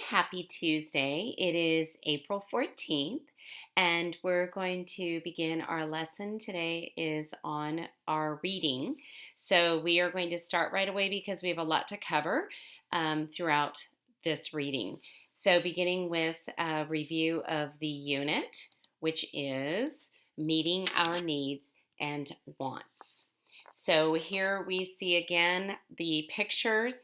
Happy Tuesday. It is April 14th, and we're going to begin our lesson. Today is on our reading. So we are going to start right away because we have a lot to cover throughout this reading. So beginning with a review of the unit, which is meeting our needs and wants. So here we see again the pictures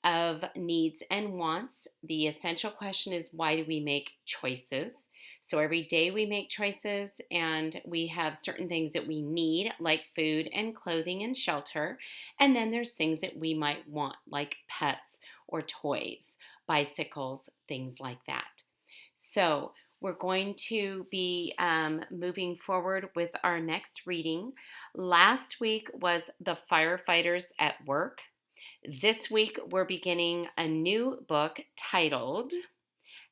of needs and wants. The essential question is, why do we make choices? So every day we make choices, and we have certain things that we need, like food and clothing and shelter. And then there's things that we might want, like pets or toys, bicycles, things like that. So we're going to be moving forward with our next reading. Last week was The Firefighters at Work. This week, we're beginning a new book titled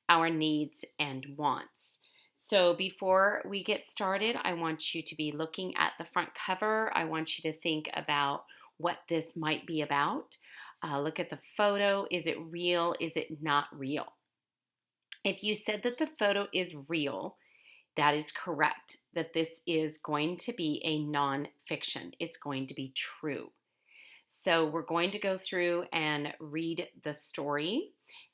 Our Needs and Wants. So, before we get started, I want you to be looking at the front cover. I want you to think about what this might be about. Look at the photo. Is it real? Is it not real? If you said that the photo is real, that is correct, that this is going to be a nonfiction. It's going to be true. So we're going to go through and read the story,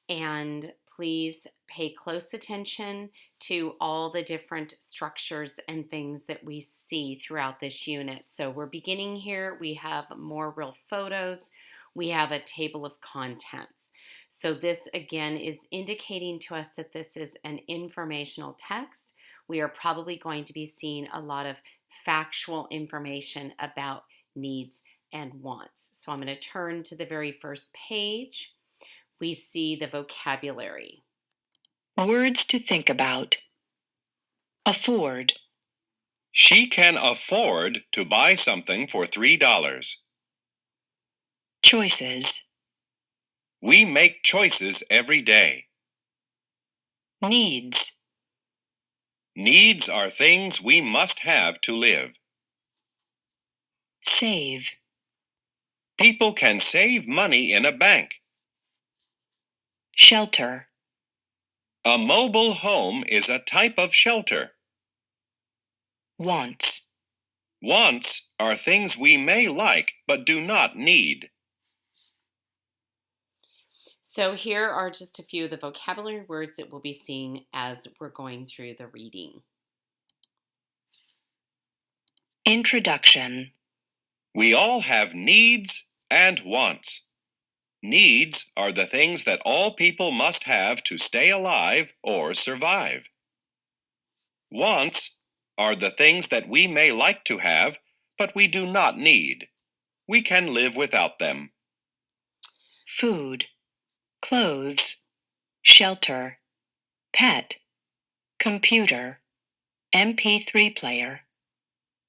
and please pay close attention to all the different structures and things that we see throughout this unit. So we're beginning here. We have more real photos. We have a table of contents. So this again is indicating to us that this is an informational text. We are probably going to be seeing a lot of factual information about needs and wants. So I'm going to turn to the very first page. We see the vocabulary. Words to think about. Afford. She can afford to buy something for $3. Choices. We make choices every day. Needs. Needs are things we must have to live. Save. People can save money in a bank. Shelter. A mobile home is a type of shelter. Wants. Wants are things we may like but do not need. So here are just a few of the vocabulary words that we'll be seeing as we're going through the reading. Introduction. We all have needs and wants. Needs are the things that all people must have to stay alive or survive. Wants are the things that we may like to have, but we do not need. We can live without them. Food. Clothes. Shelter. Pet. Computer. MP3 player.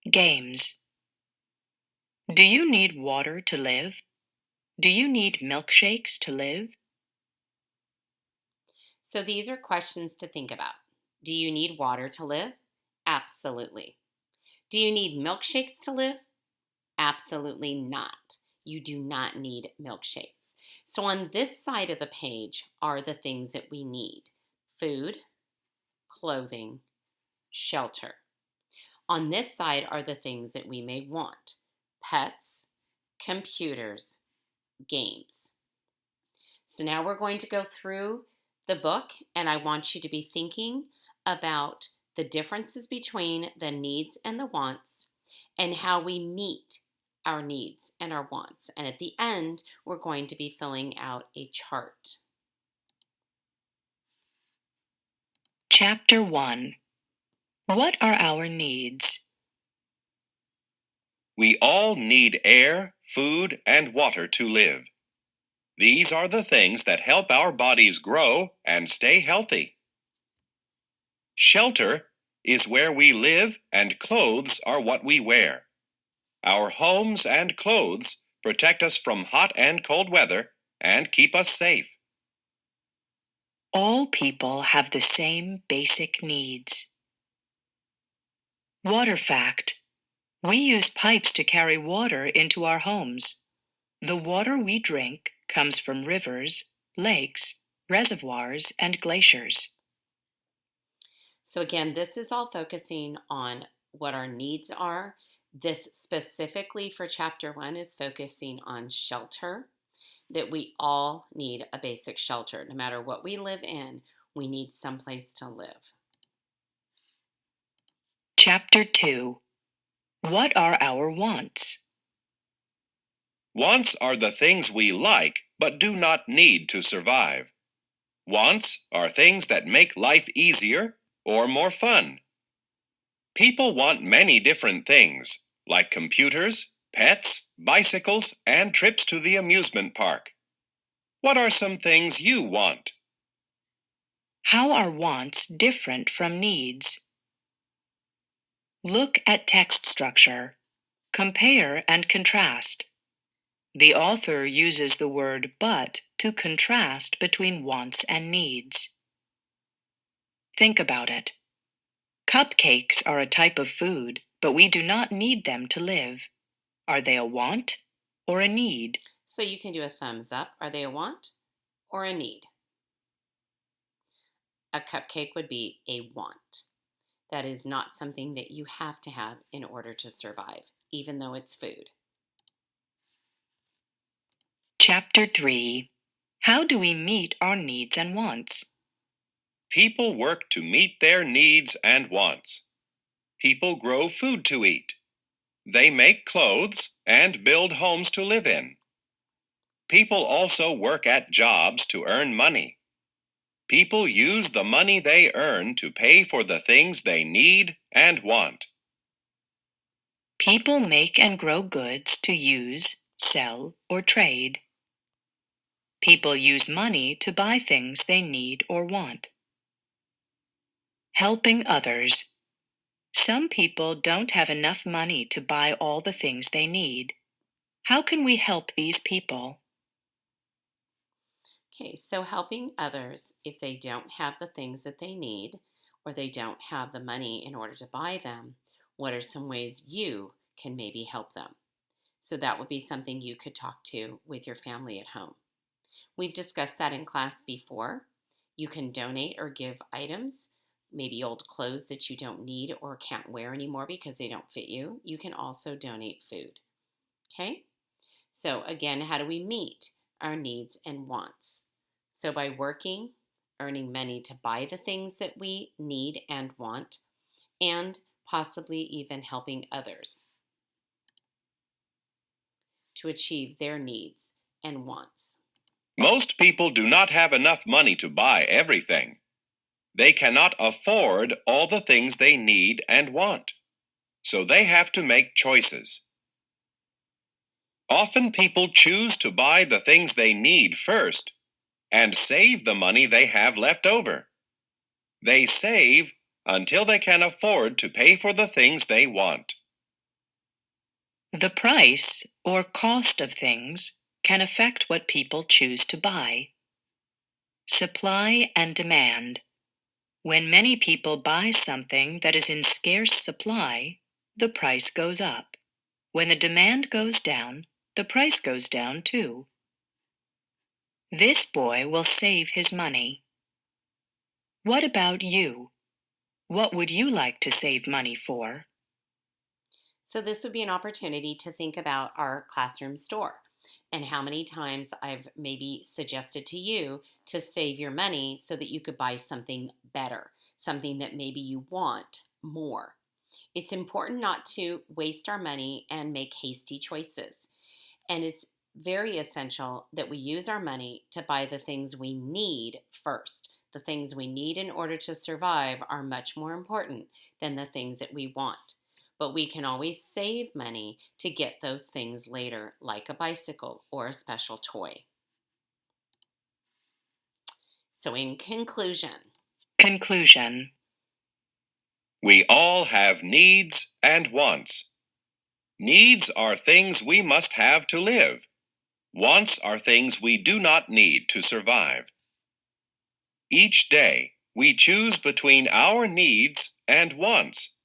Games. Do you need water to live? Do you need milkshakes to live? So these are questions to think about. Do you need water to live? Absolutely. Do you need milkshakes to live? Absolutely not. You do not need milkshakes. So on this side of the page are the things that we need: food, clothing, shelter. On this side are the things that we may want: pets, computers, games. So now we're going to go through the book, and I want you to be thinking about the differences between the needs and the wants and how we meet our needs and our wants. And at the end, we're going to be filling out a chart. Chapter 1. What are our needs? We all need air, food, and water to live. These are the things that help our bodies grow and stay healthy. Shelter is where we live, and clothes are what we wear. Our homes and clothes protect us from hot and cold weather and keep us safe. All people have the same basic needs. Water fact. We use pipes to carry water into our homes. The water we drink comes from rivers, lakes, reservoirs, and glaciers. So, again, this is all focusing on what our needs are. This specifically for chapter 1 is focusing on shelter, that we all need a basic shelter. No matter what we live in, we need someplace to live. Chapter 2. What are our wants? Wants are the things we like but do not need to survive. Wants are things that make life easier or more fun. People want many different things, like computers, pets, bicycles, and trips to the amusement park. What are some things you want? How are wants different from needs? Look at text structure. Compare and contrast. The author uses the word but to contrast between wants and needs. Think about it. Cupcakes are a type of food, but we do not need them to live. Are they a want or a need? So you can do a thumbs up. Are they a want or a need? A cupcake would be a want. That is not something that you have to have in order to survive, even though it's food. Chapter 3. How do we meet our needs and wants? People work to meet their needs and wants. People grow food to eat. They make clothes and build homes to live in. People also work at jobs to earn money. People use the money they earn to pay for the things they need and want. People make and grow goods to use, sell, or trade. People use money to buy things they need or want. Helping others. Some people don't have enough money to buy all the things they need. How can we help these people? Okay, so helping others if they don't have the things that they need or they don't have the money in order to buy them, what are some ways you can maybe help them? So that would be something you could talk to with your family at home. We've discussed that in class before. You can donate or give items, maybe old clothes that you don't need or can't wear anymore because they don't fit you. You can also donate food. Okay? So again, how do we meet our needs and wants? So by working, earning money to buy the things that we need and want, and possibly even helping others to achieve their needs and wants. Most people do not have enough money to buy everything. They cannot afford all the things they need and want, so they have to make choices. Often people choose to buy the things they need first and save the money they have left over. They save until they can afford to pay for the things they want. The price or cost of things can affect what people choose to buy. Supply and demand. When many people buy something that is in scarce supply, the price goes up. When the demand goes down, the price goes down too. This boy will save his money. What about you? What would you like to save money for? So this would be an opportunity to think about our classroom store and how many times I've maybe suggested to you to save your money so that you could buy something better, something that maybe you want more. It's important not to waste our money and make hasty choices. And it's very essential that we use our money to buy the things we need first. The things we need in order to survive are much more important than the things that we want. But we can always save money to get those things later, like a bicycle or a special toy. So in conclusion, We all have needs and wants. Needs are things we must have to live. Wants are things we do not need to survive. Each day, we choose between our needs and wants.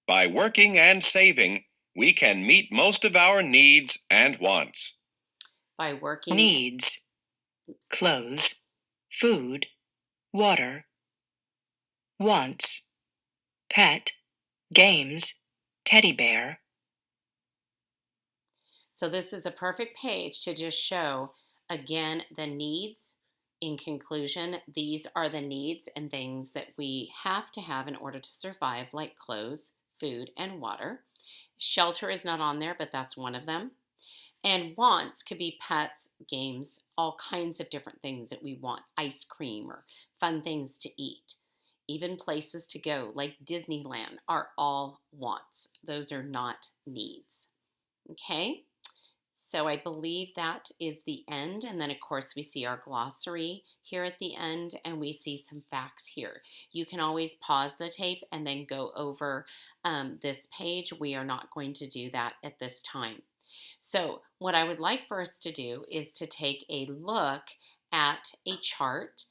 By working and saving, we can meet most of our needs and wants. by working Needs. Clothes, food, water, wants, pet, games, teddy bear. So this is a perfect page to just show, again, the needs. In conclusion, these are the needs and things that we have to have in order to survive, like clothes, food, and water. Shelter is not on there, but that's one of them. And wants could be pets, games, all kinds of different things that we want, ice cream or fun things to eat. Even places to go, like Disneyland, are all wants. Those are not needs. Okay? So I believe that is the end. And then, of course, we see our glossary here at the end, and we see some facts here. You can always pause the tape and then go over this page. We are not going to do that at this time. So what I would like for us to do is to take a look at a chart,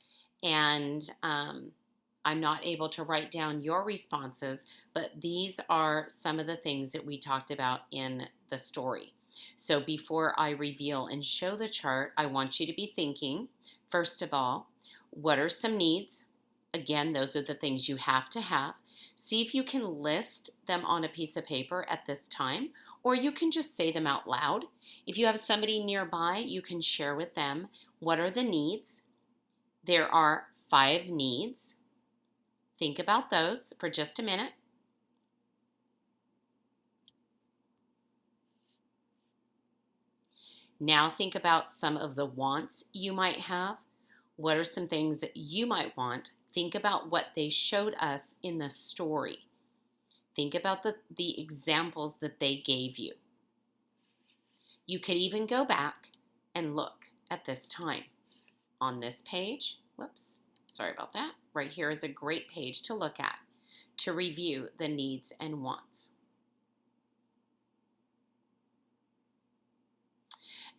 and I'm not able to write down your responses, but these are some of the things that we talked about in the story. So before I reveal and show the chart, I want you to be thinking, first of all, what are some needs? Again, those are the things you have to have. See if you can list them on a piece of paper at this time, or you can just say them out loud. If you have somebody nearby, you can share with them what are the needs. There are 5 needs. Think about those for just a minute. Now think about some of the wants you might have. What are some things that you might want? Think about what they showed us in the story. Think about the examples that they gave you. You could even go back and look at this time. On this page, whoops, sorry about that. Right here is a great page to look at to review the needs and wants.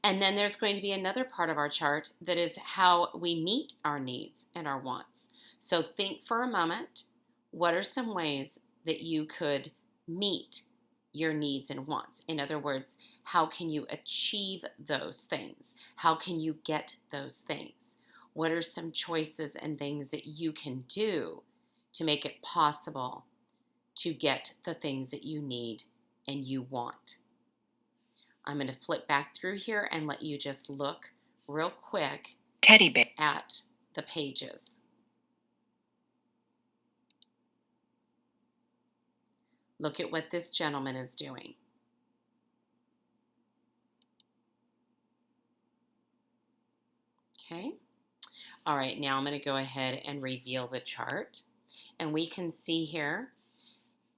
And then there's going to be another part of our chart that is how we meet our needs and our wants. So think for a moment, what are some ways that you could meet your needs and wants? In other words, how can you achieve those things? How can you get those things? What are some choices and things that you can do to make it possible to get the things that you need and you want? I'm going to flip back through here and let you just look real quick Teddy bear. At the pages. Look at what this gentleman is doing. Okay. All right, now I'm going to go ahead and reveal the chart. And we can see here,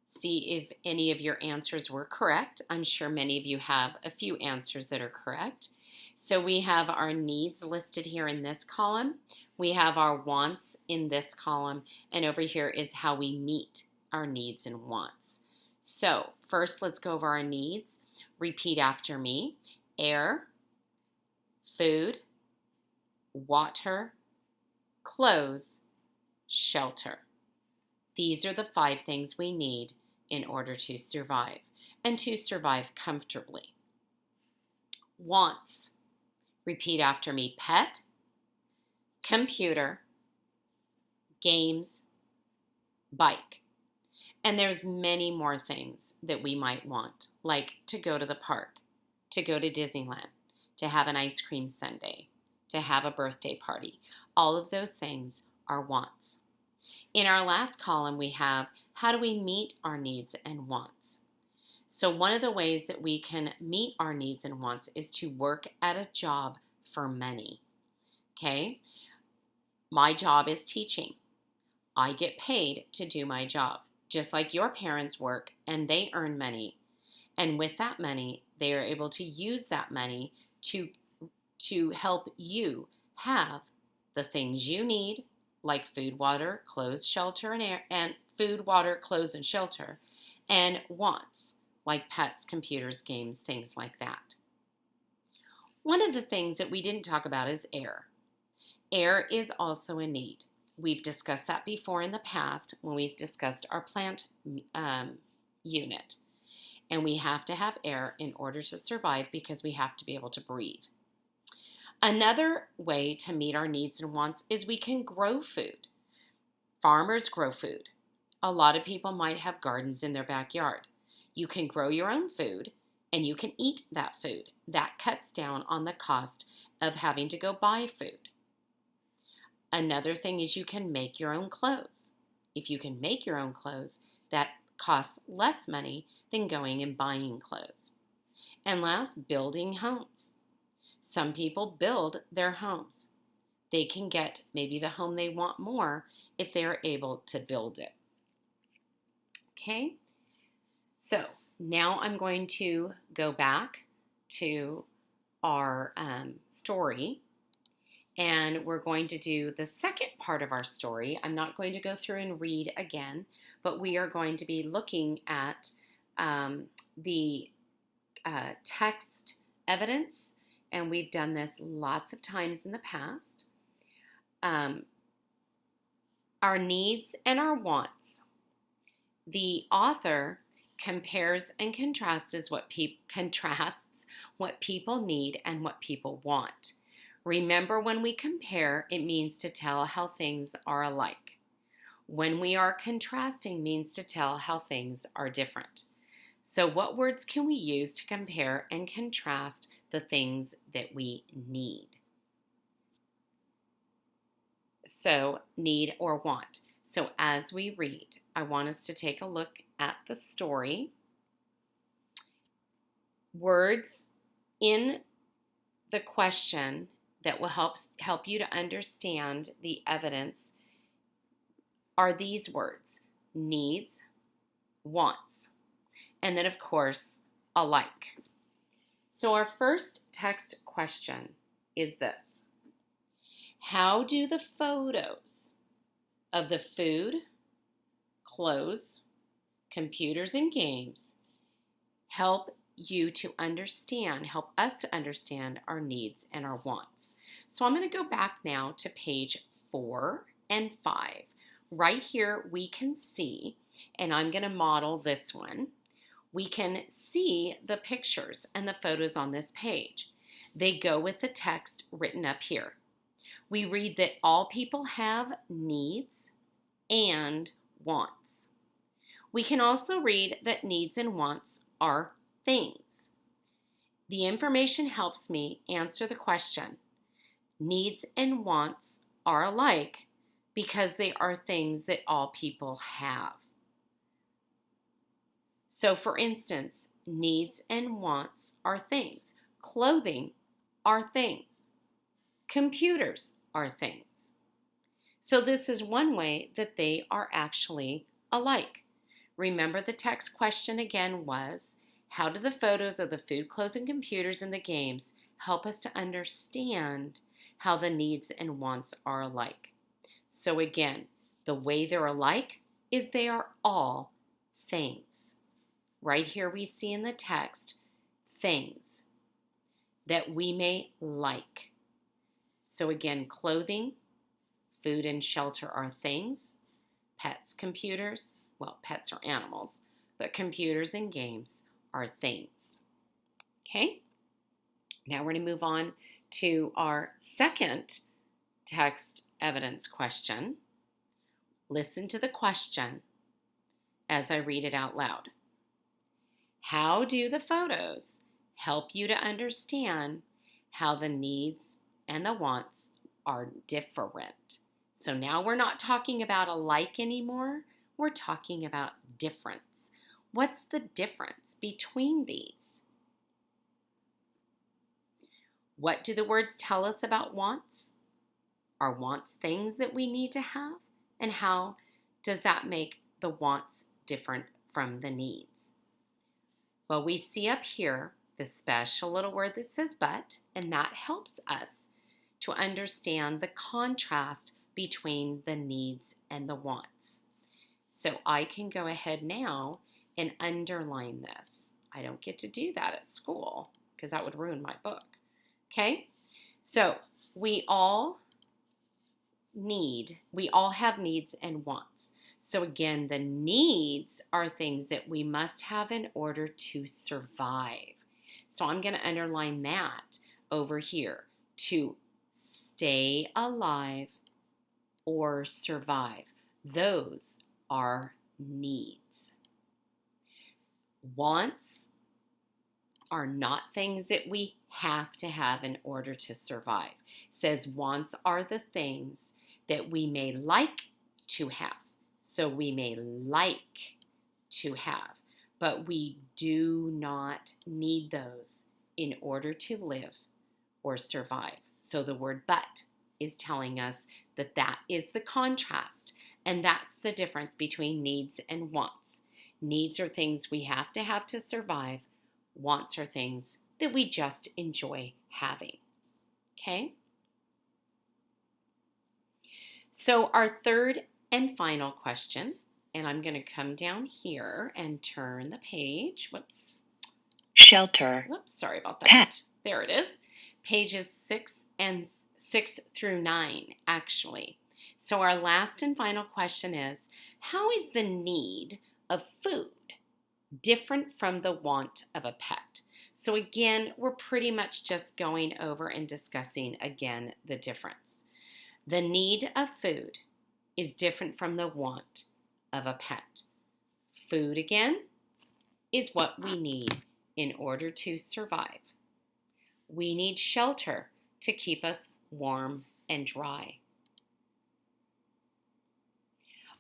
see if any of your answers were correct. I'm sure many of you have a few answers that are correct. So we have our needs listed here in this column. We have our wants in this column. And over here is how we meet our needs and wants. So first, let's go over our needs. Repeat after me. Air, food, water, clothes, shelter. These are the 5 things we need in order to survive and to survive comfortably. Wants. Repeat after me. Pet, computer, games, bike. And there's many more things that we might want, like to go to the park, to go to Disneyland, to have an ice cream sundae, to have a birthday party. All of those things are wants. In our last column, we have how do we meet our needs and wants? So one of the ways that we can meet our needs and wants is to work at a job for money. Okay? My job is teaching. I get paid to do my job, just like your parents work and they earn money. And with that money, they are able to use that money to help you have the things you need, like food, water, clothes, shelter, and air, and food, water, clothes, and shelter, and wants, like pets, computers, games, things like that. One of the things that we didn't talk about is air. Air is also a need. We've discussed that before in the past when we discussed our plant unit. And we have to have air in order to survive because we have to be able to breathe. Another way to meet our needs and wants is we can grow food. Farmers grow food. A lot of people might have gardens in their backyard. You can grow your own food and you can eat that food. That cuts down on the cost of having to go buy food. Another thing is you can make your own clothes. If you can make your own clothes, that costs less money than going and buying clothes. And last, building homes. Some people build their homes. They can get maybe the home they want more if they are able to build it. Okay, so now I'm going to go back to our story, and we're going to do the second part of our story. I'm not going to go through and read again, but we are going to be looking at the text evidence, and we've done this lots of times in the past. Our needs and our wants. The author compares and contrasts what people need and what people want. Remember, when we compare, it means to tell how things are alike. When we are contrasting, means to tell how things are different. So what words can we use to compare and contrast the things that we need? So, need or want. So as we read, I want us to take a look at the story. Words in the question that will help you to understand the evidence are these words: needs, wants, and then of course, alike. So our first text question is this: how do the photos of the food, clothes, computers, and games help us to understand our needs and our wants? So I'm going to go back now to page 4 and 5. Right here we can see, and I'm going to model this one, we can see the pictures and the photos on this page. They go with the text written up here. We read that all people have needs and wants. We can also read that needs and wants are things. The information helps me answer the question. Needs and wants are alike because they are things that all people have. So for instance, needs and wants are things. Clothing are things. Computers are things. So this is one way that they are actually alike. Remember, the text question again was, how do the photos of the food, clothes, and computers and the games help us to understand how the needs and wants are alike? So again, the way they're alike is they are all things. Right here we see in the text, things that we may like. So again, clothing, food, and shelter are things. Pets, computers, well, pets are animals, but computers and games are things. Okay? Now we're going to move on to our second text evidence question. Listen to the question as I read it out loud. How do the photos help you to understand how the needs and the wants are different? So now we're not talking about alike anymore. We're talking about difference. What's the difference between these? What do the words tell us about wants? Are wants things that we need to have? And how does that make the wants different from the needs? Well, we see up here the special little word that says but, and that helps us to understand the contrast between the needs and the wants. So I can go ahead now and underline this. I don't get to do that at school because that would ruin my book. Okay? So we all have needs and wants. So again, the needs are things that we must have in order to survive. So I'm going to underline that over here. To stay alive, or survive. Those are needs. Wants are not things that we have to have in order to survive. It says wants are the things that we may like to have. So we may like to have, but we do not need those in order to live or survive. So the word but is telling us that that is the contrast, and that's the difference between needs and wants. Needs are things we have to survive. Wants are things that we just enjoy having. Okay? So our third and final question, and I'm going to come down here and turn the page. Shelter. Whoops, sorry about that. Pet. There it is. Pages 6 through 9, actually. So our last and final question is, how is the need of food different from the want of a pet? So again, we're pretty much just going over and discussing again the difference. The need of food is different from the want of a pet. Food, again, is what we need in order to survive. We need shelter to keep us warm and dry.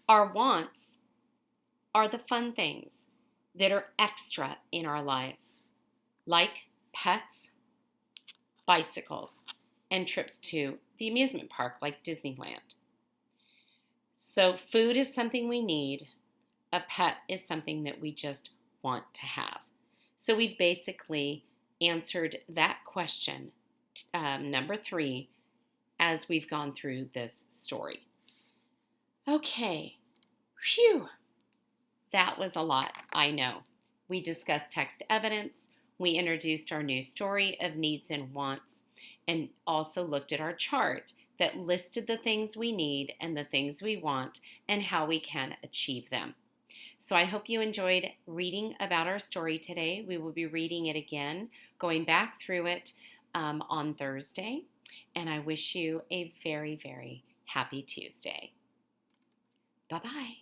Our wants are the fun things that are extra in our lives, like pets, bicycles, and trips to the amusement park like Disneyland. So food is something we need. A pet is something that we just want to have. So we've basically answered that question, number 3, as we've gone through this story. Okay, phew, that was a lot, I know. We discussed text evidence, we introduced our new story of needs and wants, and also looked at our chart that listed the things we need and the things we want and how we can achieve them. So I hope you enjoyed reading about our story today. We will be reading it again, going back through it on Thursday. And I wish you a very, very happy Tuesday. Bye-bye.